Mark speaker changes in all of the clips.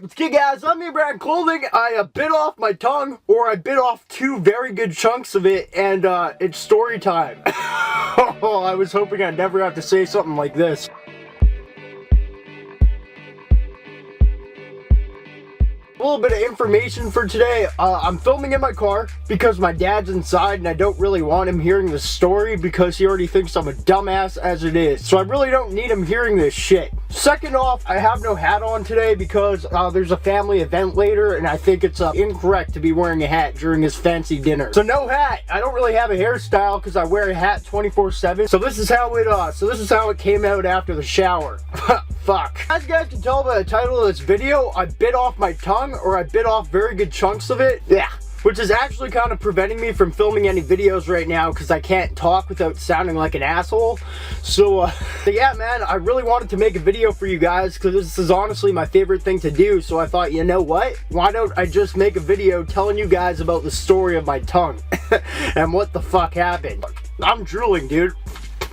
Speaker 1: what's good, guys? I'm NAMEBRAN Clothing. I bit off my tongue, or I bit off two very good chunks of it, and it's story time. I was hoping I'd never have to say something like this. A little bit of information for today. I'm filming in my car because my dad's inside and I don't really want him hearing the story because he already thinks I'm a dumbass as it is. So I really don't need him hearing this shit. Second off, I have no hat on today because there's a family event later and I think it's incorrect to be wearing a hat during his fancy dinner. So no hat. I don't really have a hairstyle because I wear a hat 24/7. So this is how it came out after the shower. Fuck. As you guys can tell by the title of this video, I bit off my tongue, or I bit off very good chunks of it. Yeah. Which is actually kind of preventing me from filming any videos right now because I can't talk without sounding like an asshole. So yeah, man, I really wanted to make a video for you guys because this is honestly my favorite thing to do. So I thought, you know what? Why don't I just make a video telling you guys about the story of my tongue and what the fuck happened. I'm drooling, dude.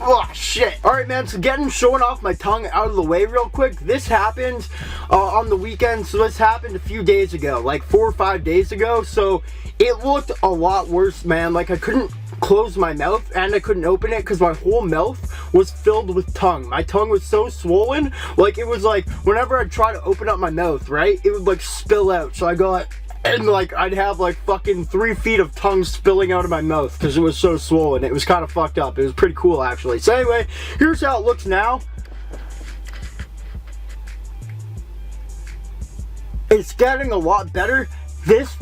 Speaker 1: Oh shit. Alright, man, so showing off my tongue out of the way real quick. This happened on the weekend, so this happened a few days ago, like 4 or 5 days ago. So it looked a lot worse, man. Like I couldn't close my mouth and I couldn't open it because my whole mouth was filled with tongue. My tongue was so swollen, like it was like whenever I'd try to open up my mouth, right, it would like spill out. So I go like, and like I'd have like fucking 3 feet of tongue spilling out of my mouth because it was so swollen. It was kind of fucked up. It was pretty cool actually. So anyway, here's how it looks now. It's getting a lot better. This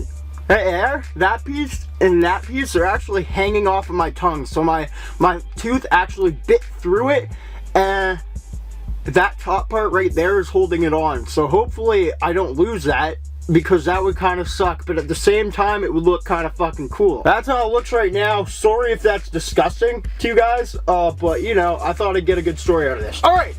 Speaker 1: air, that piece, and that piece are actually hanging off of my tongue. So my tooth actually bit through it, and that top part right there is holding it on. So hopefully I don't lose that, because that would kind of suck, but at the same time it would look kind of fucking cool. That's how it looks right now. Sorry if that's disgusting to you guys, but you know, I thought I'd get a good story out of this. Alright,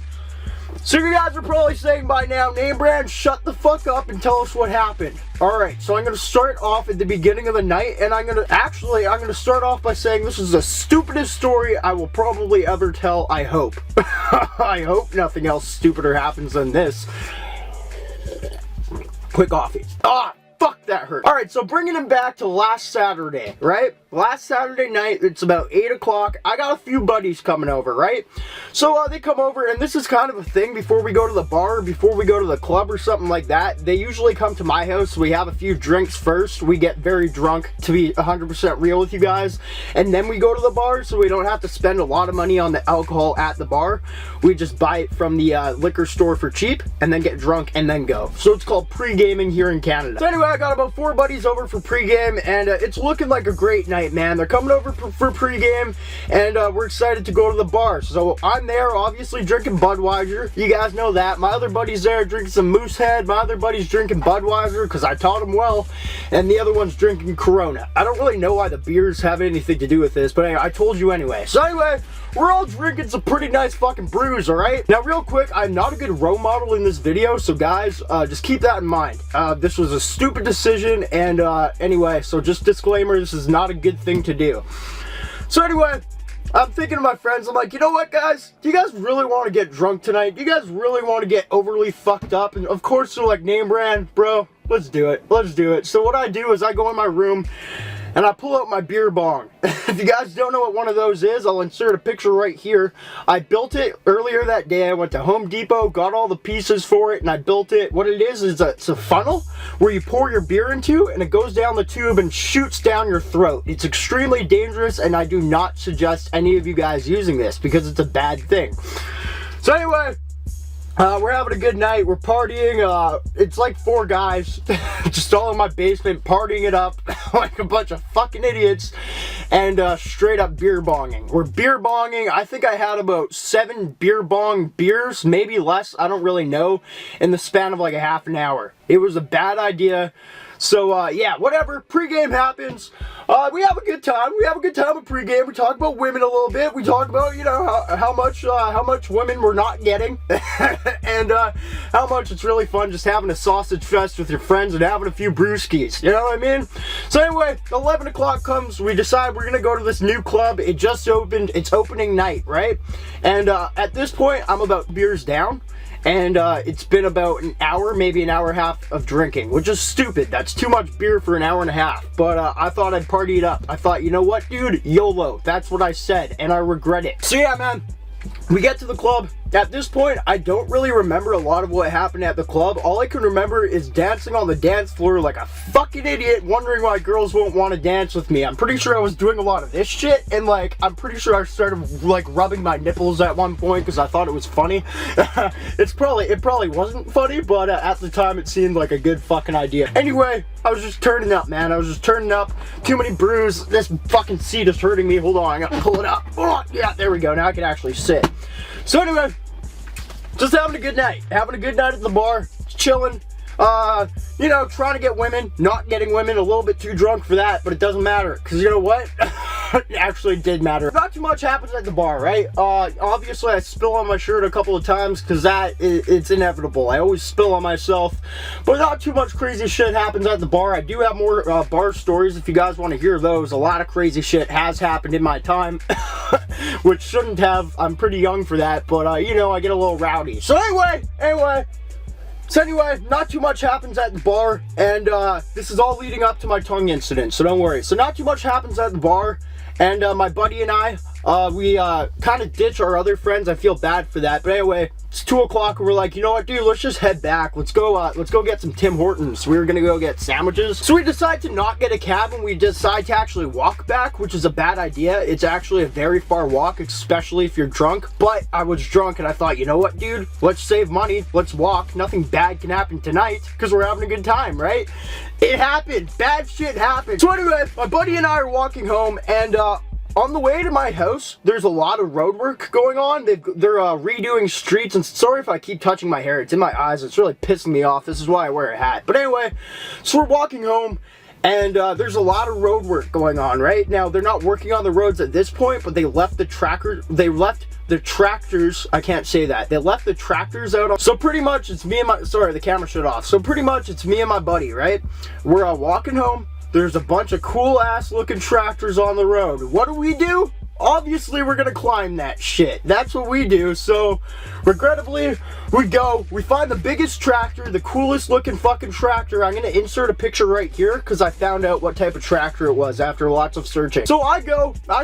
Speaker 1: so you guys are probably saying by now, NAMEBRAN, shut the fuck up and tell us what happened. Alright, so I'm going to start off at the beginning of the night, and I'm going to start off by saying this is the stupidest story I will probably ever tell, I hope. I hope nothing else stupider happens than this. Quick coffee. Ah, fuck, that hurt. Alright, so bringing him back to last Saturday, right? Last Saturday night, it's about 8 o'clock. I got a few buddies coming over, right? So they come over, and this is kind of a thing before we go to the bar, before we go to the club or something like that. They usually come to my house. We have a few drinks first. We get very drunk, to be 100% real with you guys. And then we go to the bar, so we don't have to spend a lot of money on the alcohol at the bar. We just buy it from the liquor store for cheap, and then get drunk, and then go. So it's called Pregaming here in Canada. So anyway, I got about 4 buddies over for pregame, and it's looking like a great night, man. They're coming over for pregame, and we're excited to go to the bar. So I'm there, obviously drinking Budweiser. You guys know that. My other buddy's there drinking some Moosehead. My other buddy's drinking Budweiser because I taught him well, and the other one's drinking Corona. I don't really know why the beers have anything to do with this, but anyway, I told you anyway. So anyway, we're all drinking some pretty nice fucking brews, alright? Now real quick, I'm not a good role model in this video, so guys, just keep that in mind. This was a stupid decision, and anyway, so just disclaimer, this is not a good thing to do. So anyway, I'm thinking to my friends, I'm like, you know what, guys? Do you guys really want to get drunk tonight? Do you guys really want to get overly fucked up? And of course they're like, NAMEBRAN, bro, let's do it. Let's do it. So what I do is I go in my room and I pull out my beer bong. If you guys don't know what one of those is, I'll insert a picture right here. I built it earlier that day. I went to Home Depot, got all the pieces for it, and I built it. What it is it's a funnel where you pour your beer into, and it goes down the tube and shoots down your throat. It's extremely dangerous, and I do not suggest any of you guys using this because it's a bad thing. So anyway, we're having a good night. We're partying. It's like 4 guys just all in my basement partying it up like a bunch of fucking idiots, and straight up beer bonging. We're beer bonging. I think I had about 7 beer bong beers, maybe less, I don't really know, in the span of like a half an hour. It was a bad idea. So, yeah, whatever. Pre-game happens. We have a good time. We have a good time with pre-game. We talk about women a little bit. We talk about, you know, how much women we're not getting. And, how much it's really fun just having a sausage fest with your friends and having a few brewskis. You know what I mean? So anyway, 11 o'clock comes. We decide we're going to go to this new club. It just opened. It's opening night, right? And, at this point, I'm about beers down. and it's been about an hour, maybe an hour and a half of drinking, which is stupid. That's too much beer for an hour and a half, but I thought I'd party it up. I thought, you know what, dude, YOLO. That's what I said, and I regret it. So yeah, man, we get to the club. At this point, I don't really remember a lot of what happened at the club. All I can remember is dancing on the dance floor like a fucking idiot, wondering why girls won't want to dance with me. I'm pretty sure I was doing a lot of this shit, and like, I'm pretty sure I started like rubbing my nipples at one point because I thought it was funny. It probably wasn't funny, but at the time it seemed like a good fucking idea. Anyway, I was just turning up, man. I was just turning up. Too many brews. This fucking seat is hurting me. Hold on, I gotta pull it up. Oh, yeah, there we go. Now I can actually sit. So anyway, just having a good night. Having a good night at the bar, chilling. You know, trying to get women, not getting women, a little bit too drunk for that, but it doesn't matter, because you know what? It actually did matter. Not too much happens at the bar, right? Obviously I spill on my shirt a couple of times, because it's inevitable. I always spill on myself, but not too much crazy shit happens at the bar. I do have more bar stories if you guys want to hear those. A lot of crazy shit has happened in my time, which shouldn't have. I'm pretty young for that, but you know, I get a little rowdy. So anyway, not too much happens at the bar, and this is all leading up to my tongue incident, so don't worry. So not too much happens at the bar, and my buddy and I, we kind of ditch our other friends. I feel bad for that, but anyway, it's 2 o'clock, and we're like, you know what, dude, let's just head back. Let's go get some Tim Hortons. We were gonna go get sandwiches. So we decide to not get a cab, and we decide to actually walk back, which is a bad idea. It's actually a very far walk, especially if you're drunk. But I was drunk, and I thought, you know what, dude, let's save money. Let's walk. Nothing bad can happen tonight, because we're having a good time, right? It happened. Bad shit happened. So anyway, my buddy and I are walking home, and on the way to my house, there's a lot of road work going on. They're redoing streets, and sorry if I keep touching my hair. It's in my eyes. It's really pissing me off. This is why I wear a hat. But anyway, so we're walking home, and there's a lot of road work going on, right? Now, they're not working on the roads at this point, but they left the tractors, I can't say that. They left the tractors out on, so pretty much it's me and my, sorry, the camera shut off. So pretty much it's me and my buddy, right? We're walking home. There's a bunch of cool ass looking tractors on the road. What do? Obviously, we're gonna climb that shit. That's what we do. So, regrettably, we find the biggest tractor, the coolest looking fucking tractor. I'm gonna insert a picture right here, because I found out what type of tractor it was after lots of searching. So I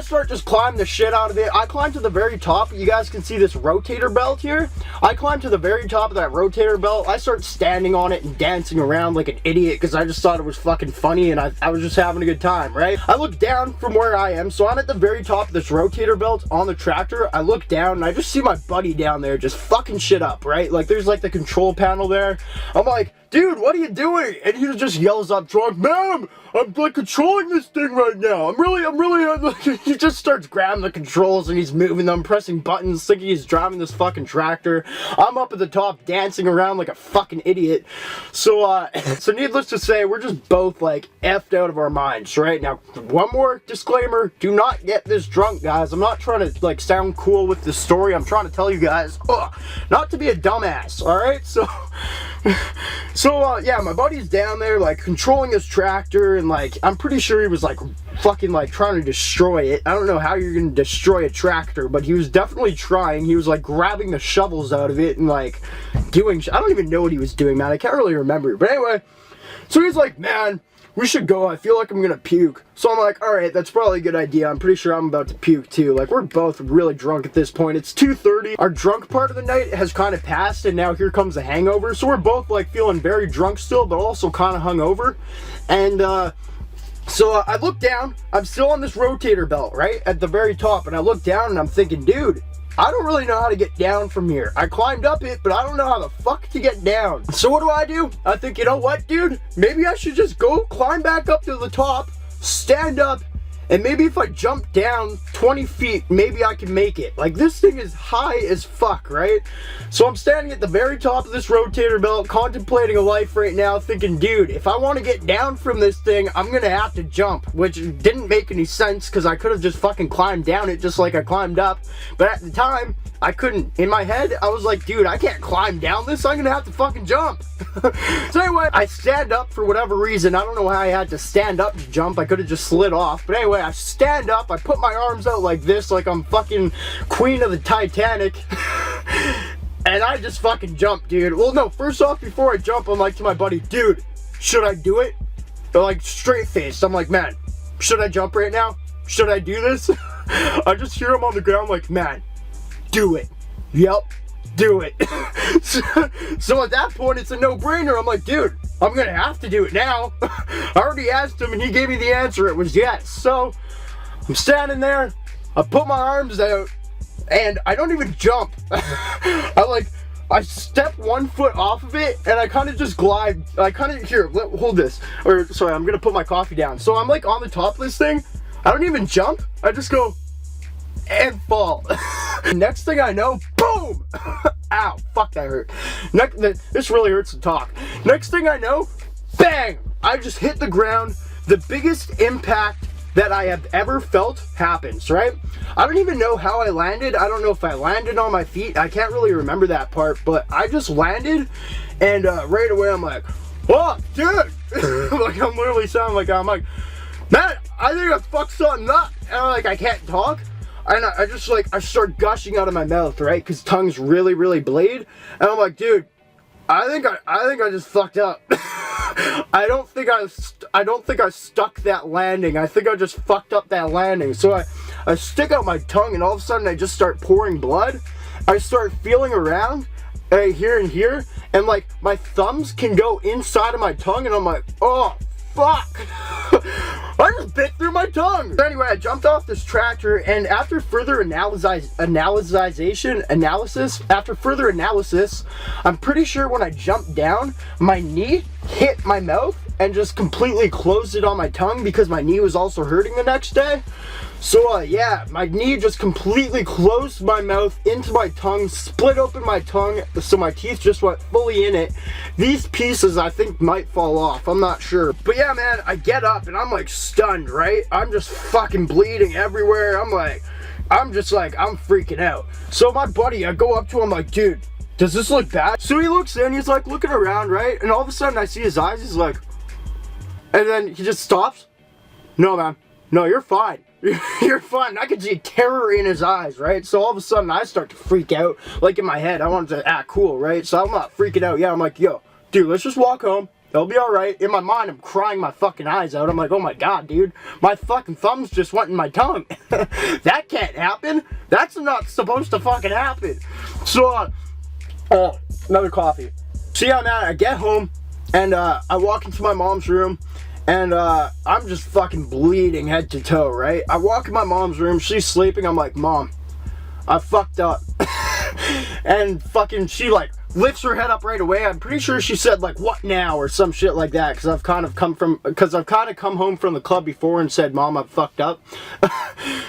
Speaker 1: start just climbing the shit out of it. I climb to the very top. You guys can see this rotator belt here. I climb to the very top of that rotator belt. I start standing on it and dancing around like an idiot, because I just thought it was fucking funny, and I was just having a good time, right? I look down from where I am, so I'm at the very top of this rotator belt on the tractor. I look down, and I just see my buddy down there just fucking shit up, right? Like, there's like the control panel there. I'm like, dude, what are you doing? And he just yells up drunk, man, I'm like controlling this thing right now. I'm really, he just starts grabbing the controls and he's moving them, pressing buttons, thinking he's driving this fucking tractor. I'm up at the top dancing around like a fucking idiot. So, so needless to say, we're just both like effed out of our minds, right? Now, one more disclaimer, do not get this drunk, guys. I'm not trying to like sound cool with this story. I'm trying to tell you guys, not to be a dumbass, alright? So, yeah, my buddy's down there, like, controlling his tractor, and, like, I'm pretty sure he was, like, fucking, like, trying to destroy it. I don't know how you're gonna destroy a tractor, but he was definitely trying. He was, like, grabbing the shovels out of it and, like, doing I don't even know what he was doing, man. I can't really remember. But anyway, so he's like, man, we should go. I feel like I'm gonna puke. So I'm like, alright, that's probably a good idea. I'm pretty sure I'm about to puke too. Like, we're both really drunk at this point. It's 2:30. Our drunk part of the night has kind of passed, and now here comes the hangover. So we're both like feeling very drunk still, but also kind of hungover. And so I look down. I'm still on this rotator belt, right? At the very top. And I look down and I'm thinking, dude, I don't really know how to get down from here. I climbed up it, but I don't know how the fuck to get down. So what do? I think, you know what, dude? Maybe I should just go climb back up to the top, stand up, and maybe if I jump down 20 feet, maybe I can make it. Like, this thing is high as fuck, right? So I'm standing at the very top of this rotator belt, contemplating a life right now, thinking, dude, if I want to get down from this thing, I'm gonna have to jump, which didn't make any sense, because I could have just fucking climbed down it just like I climbed up. But at the time, I couldn't. In my head, I was like, dude, I can't climb down this. I'm gonna have to fucking jump. So anyway, I stand up for whatever reason. I don't know how I had to stand up to jump. I could have just slid off. But anyway, I stand up. I put my arms out like this, like I'm fucking Queen of the Titanic. And I just fucking jumped, dude. Well, no, first off, before I jump, I'm like to my buddy, dude, should I do it? They're like straight faced. I'm like, man, should I jump right now? Should I do this? I just hear him on the ground like, man, do it. Yep, do it. So at that point, it's a no-brainer. I'm like, dude, I'm gonna have to do it now. I already asked him and he gave me the answer. It was yes. So I'm standing there. I put my arms out and I don't even jump. I step 1 foot off of it and I kind of just glide. Here, hold this. Or sorry, I'm gonna put my coffee down. So I'm like on the top of this thing. I don't even jump. I just go and fall. Next thing I know, boom! Ow, fuck, that hurt. This really hurts to talk. Next thing I know, bang! I just hit the ground. The biggest impact that I have ever felt happens, right? I don't even know how I landed. I don't know if I landed on my feet. I can't really remember that part, but I just landed and right away I'm like, oh, dude! Like I'm literally sounding like, I'm like, man, I think I fucked something up. And I can't talk. And I just I start gushing out of my mouth, right? Because tongues really, really bleed. And I'm like, dude, I think I just fucked up. I don't think I stuck that landing. I think I just fucked up that landing. So I stick out my tongue and all of a sudden I just start pouring blood. I start feeling around here and here. And like my thumbs can go inside of my tongue and I'm like, oh, fuck. I just bit through my tongue. So anyway, I jumped off this tractor and after further analysis, I'm pretty sure when I jumped down, my knee hit my mouth and just completely closed it on my tongue because my knee was also hurting the next day. So yeah, my knee just completely closed my mouth into my tongue, split open my tongue, so my teeth just went fully in it. These pieces I think might fall off, I'm not sure. But yeah, man, I get up and I'm like stunned, right? I'm just fucking bleeding everywhere. I'm freaking out. So my buddy, I go up to him like, dude, does this look bad? So he looks in, he's like looking around, right? And all of a sudden I see his eyes, he's like, and then he just stops. No, man, no, you're fine. You're fine. I could see terror in his eyes, right? So all of a sudden I start to freak out. Like in my head, I wanted to act cool, right? So I'm not freaking out. Yeah, I'm like, yo, dude, let's just walk home. It'll be alright. In my mind, I'm crying my fucking eyes out. I'm like, oh my god, dude. My fucking thumbs just went in my tongue. That can't happen. That's not supposed to fucking happen. So, another coffee. So yeah, man, I get home and I walk into my mom's room. And I'm just fucking bleeding head to toe, right? I walk in my mom's room, she's sleeping, I'm like, Mom, I fucked up. And fucking she lifts her head up right away. I'm pretty sure she said what now or some shit like that, because I've kind of come home from the club before and said, Mom, I fucked up.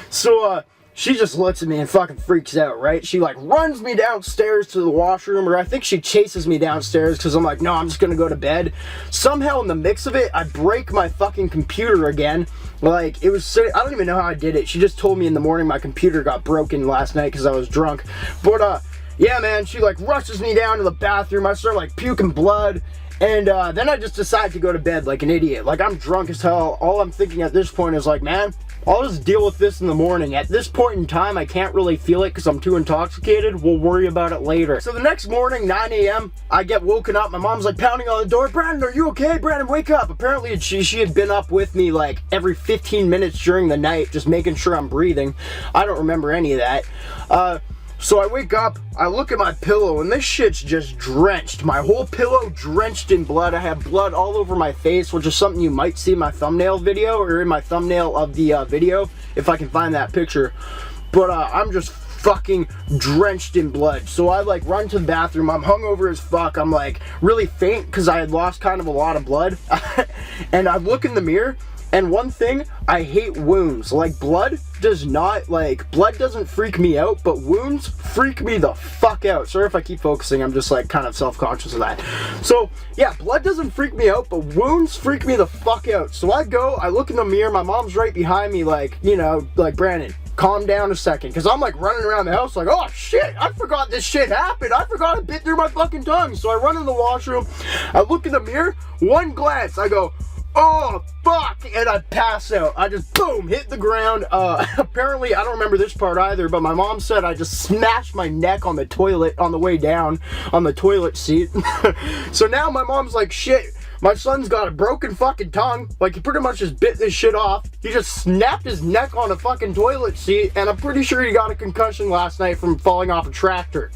Speaker 1: So she just looks at me and fucking freaks out, right? She runs me downstairs to the washroom, or I think she chases me downstairs because I'm like, no, I'm just gonna go to bed. Somehow in the mix of it, I break my fucking computer again. I don't even know how I did it. She just told me in the morning my computer got broken last night because I was drunk. But yeah, man, she rushes me down to the bathroom. I start puking blood. And then I just decide to go to bed like an idiot. I'm drunk as hell. All I'm thinking at this point is man, I'll just deal with this in the morning. At this point in time, I can't really feel it because I'm too intoxicated. We'll worry about it later. So the next morning, 9 a.m., I get woken up. My mom's pounding on the door. Brandon, are you okay? Brandon, wake up. Apparently, she had been up with me every 15 minutes during the night, just making sure I'm breathing. I don't remember any of that. So I wake up, I look at my pillow, and this shit's just drenched. My whole pillow drenched in blood. I have blood all over my face, which is something you might see in my thumbnail video, or in my thumbnail of the video, if I can find that picture. But I'm just fucking drenched in blood. So I run to the bathroom. I'm hungover as fuck. I'm really faint because I had lost kind of a lot of blood. And I look in the mirror. And one thing, I hate wounds. Blood doesn't freak me out, but wounds freak me the fuck out. Sorry if I keep focusing, I'm just kind of self-conscious of that. So, yeah, blood doesn't freak me out, but wounds freak me the fuck out. So I look in the mirror, my mom's right behind me, Brandon, calm down a second. Because I'm running around the house oh shit, I forgot this shit happened. I forgot I bit through my fucking tongue. So I run in the washroom, I look in the mirror, one glance, I go, oh, fuck, and I pass out. I just, boom, hit the ground. Apparently, I don't remember this part either, but my mom said I just smashed my neck on the toilet on the way down, on the toilet seat. So now my mom's like, shit, my son's got a broken fucking tongue. Like, he pretty much just bit this shit off. He just snapped his neck on a fucking toilet seat, and I'm pretty sure he got a concussion last night from falling off a tractor.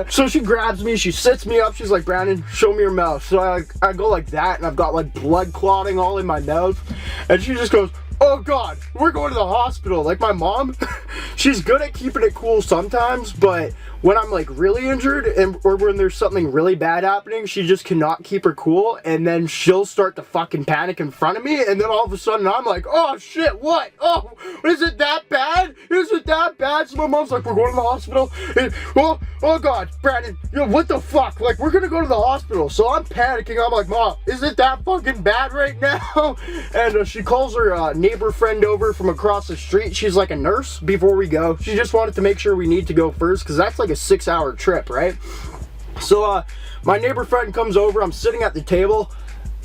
Speaker 1: So she grabs me, she sits me up, she's like, Brandon, show me your mouth. So I go like that, and I've got like blood clotting all in my mouth, and she just goes, oh God, we're going to the hospital. Like, my mom, she's good at keeping it cool sometimes, but when I'm like really injured or when there's something really bad happening, she just cannot keep her cool, and then she'll start to fucking panic in front of me, and then all of a sudden I'm like, oh shit, what? Oh, is it that bad? Is it that bad? So my mom's like, we're going to the hospital. And, oh God, Brandon, what the fuck? Like, we're gonna go to the hospital. So I'm panicking. I'm like, Mom, is it that fucking bad right now? And she calls her neighbor friend over from across the street. She's like a nurse before we go. She just wanted to make sure we need to go first, because that's like a 6-hour trip, right? So my neighbor friend comes over. I'm sitting at the table,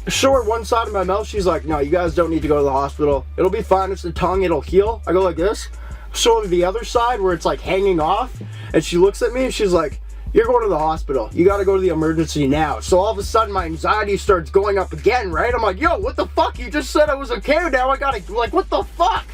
Speaker 1: show her one side of my mouth. She's like, no, you guys don't need to go to the hospital, it'll be fine, it's the tongue, it'll heal. I go like this, show her the other side where it's like hanging off, and she looks at me and she's like, you're going to the hospital, you gotta go to the emergency now. So all of a sudden my anxiety starts going up again, right? I'm like, yo, what the fuck, you just said I was okay, now I gotta, like, what the fuck?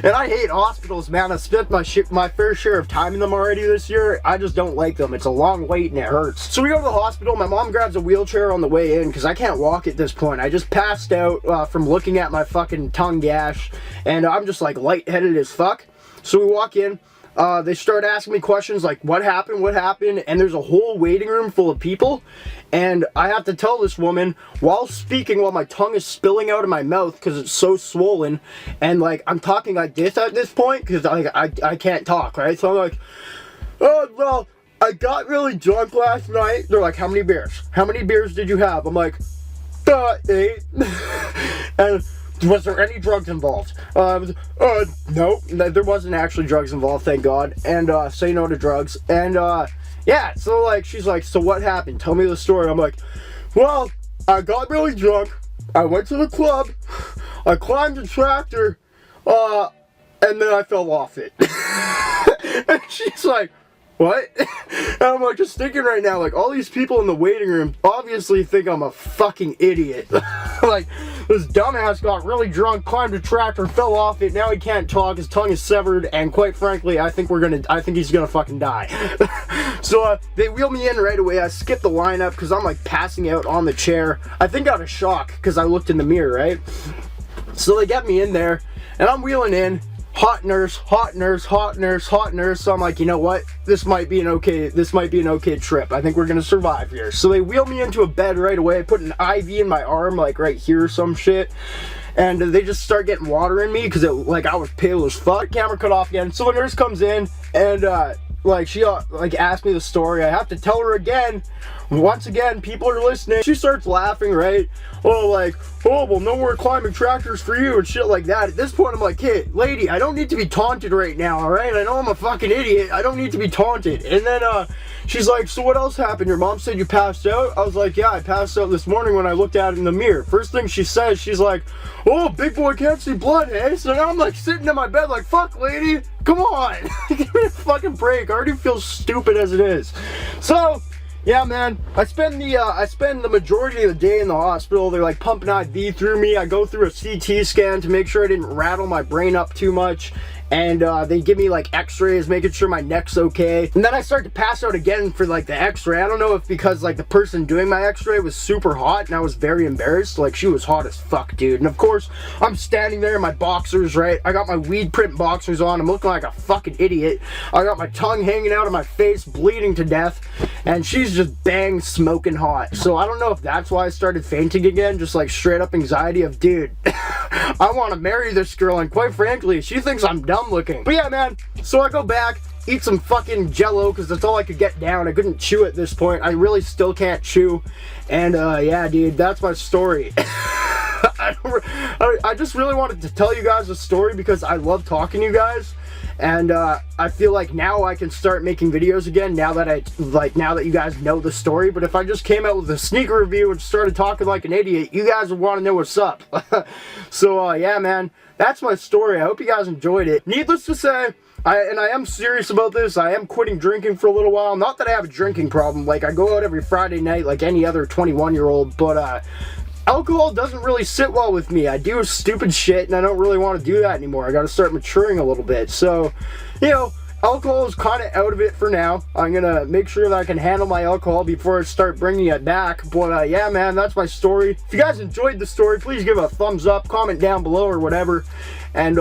Speaker 1: And I hate hospitals, man. I've spent my fair share of time in them already this year. I just don't like them. It's a long wait and it hurts. So we go to the hospital. My mom grabs a wheelchair on the way in because I can't walk at this point. I just passed out from looking at my fucking tongue gash, and I'm just like lightheaded as fuck. So we walk in. They start asking me questions like, what happened, and there's a whole waiting room full of people, and I have to tell this woman, while speaking, while my tongue is spilling out of my mouth because it's so swollen, and like, I'm talking like this at this point because I can't talk, right? So I'm like, oh, well, I got really drunk last night. They're like, how many beers? How many beers did you have? I'm like, 8. And was there any drugs involved? No, there wasn't actually drugs involved, thank God. And say no to drugs. And yeah, so like, she's like, so what happened? Tell me the story. I'm like, well, I got really drunk. I went to the club. I climbed a tractor. And then I fell off it. And she's like, what? And I'm like, just thinking right now, like, all these people in the waiting room obviously think I'm a fucking idiot. Like, this dumbass got really drunk, climbed a tractor, fell off it, now he can't talk, his tongue is severed, and quite frankly, I think he's gonna fucking die. So, they wheel me in right away. I skip the lineup because I'm like passing out on the chair. I think out of shock because I looked in the mirror, right? So they get me in there, and I'm wheeling in. Hot nurse, hot nurse, hot nurse, hot nurse. So I'm like, you know what? This might be an okay trip. I think we're gonna survive here. So they wheel me into a bed right away, put an IV in my arm, like right here or some shit. And they just start getting water in me because like I was pale as fuck. Camera cut off again. So the nurse comes in and like she like asked me the story. I have to tell her again. Once again, people are listening. She starts laughing, right? Oh, like, oh, well, no more climbing tractors for you and shit like that. At this point, I'm like, hey, lady, I don't need to be taunted right now, all right? I know I'm a fucking idiot. I don't need to be taunted. And then she's like, so what else happened? Your mom said you passed out? I was like, yeah, I passed out this morning when I looked at it in the mirror. First thing she says, she's like, oh, big boy can't see blood, eh? So now I'm like sitting in my bed like, fuck, lady, come on. Give me a fucking break. I already feel stupid as it is. So, yeah, man, I spend the majority of the day in the hospital. They're like pumping IV through me. I go through a CT scan to make sure I didn't rattle my brain up too much. And they give me like x-rays, making sure my neck's okay. And then I start to pass out again for like the x-ray. I don't know if because like the person doing my x-ray was super hot and I was very embarrassed. Like, she was hot as fuck, dude. And of course, I'm standing there in my boxers, right? I got my weed print boxers on. I'm looking like a fucking idiot. I got my tongue hanging out of my face, bleeding to death. And she's just bang smoking hot. So I don't know if that's why I started fainting again. Just like straight up anxiety of, dude, I want to marry this girl. And quite frankly, she thinks I'm dumb looking. But yeah, man, so I go back, eat some fucking Jello because that's all I could get down. I couldn't chew at this point. I really still can't chew. And yeah, dude, that's my story. I just really wanted to tell you guys a story because I love talking to you guys. And I feel like now I can start making videos again now that you guys know the story. But if I just came out with a sneaker review and started talking like an idiot, you guys would want to know what's up. So yeah, man, that's my story. I hope you guys enjoyed it. Needless to say, I am serious about this. I am quitting drinking for a little while. Not that I have a drinking problem. Like, I go out every Friday night like any other 21-year-old, but alcohol doesn't really sit well with me. I do stupid shit, and I don't really want to do that anymore. I got to start maturing a little bit. So, you know, alcohol is kind of out of it for now. I'm going to make sure that I can handle my alcohol before I start bringing it back. But, yeah, man, that's my story. If you guys enjoyed the story, please give a thumbs up, comment down below or whatever. And,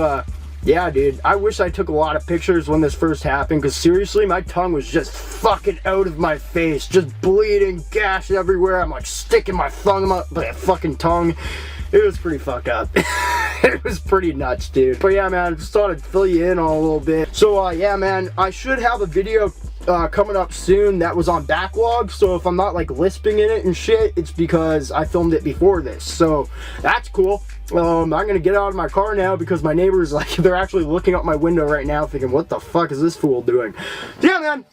Speaker 1: yeah, dude, I wish I took a lot of pictures when this first happened, because seriously, my tongue was just fucking out of my face, just bleeding, gash everywhere. I'm like sticking my thumb up my fucking tongue. It was pretty fucked up. It was pretty nuts, dude. But yeah, man, just thought I'd fill you in on a little bit. So yeah, man, I should have a video coming up soon that was on backlog, so if I'm not like lisping in it and shit, it's because I filmed it before this, so that's cool. I'm gonna get out of my car now because my neighbors, like, they're actually looking out my window right now thinking, what the fuck is this fool doing? Yeah, man,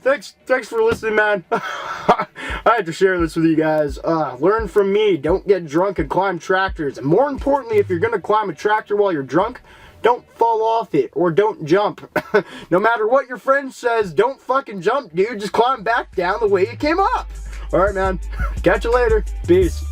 Speaker 1: thanks for listening, man. I had to share this with you guys. Learn from me. Don't get drunk and climb tractors, and more importantly, if you're gonna climb a tractor while you're drunk, don't fall off it, or don't jump. No matter what your friend says, don't fucking jump, dude. Just climb back down the way you came up. Alright, man. Catch you later. Peace.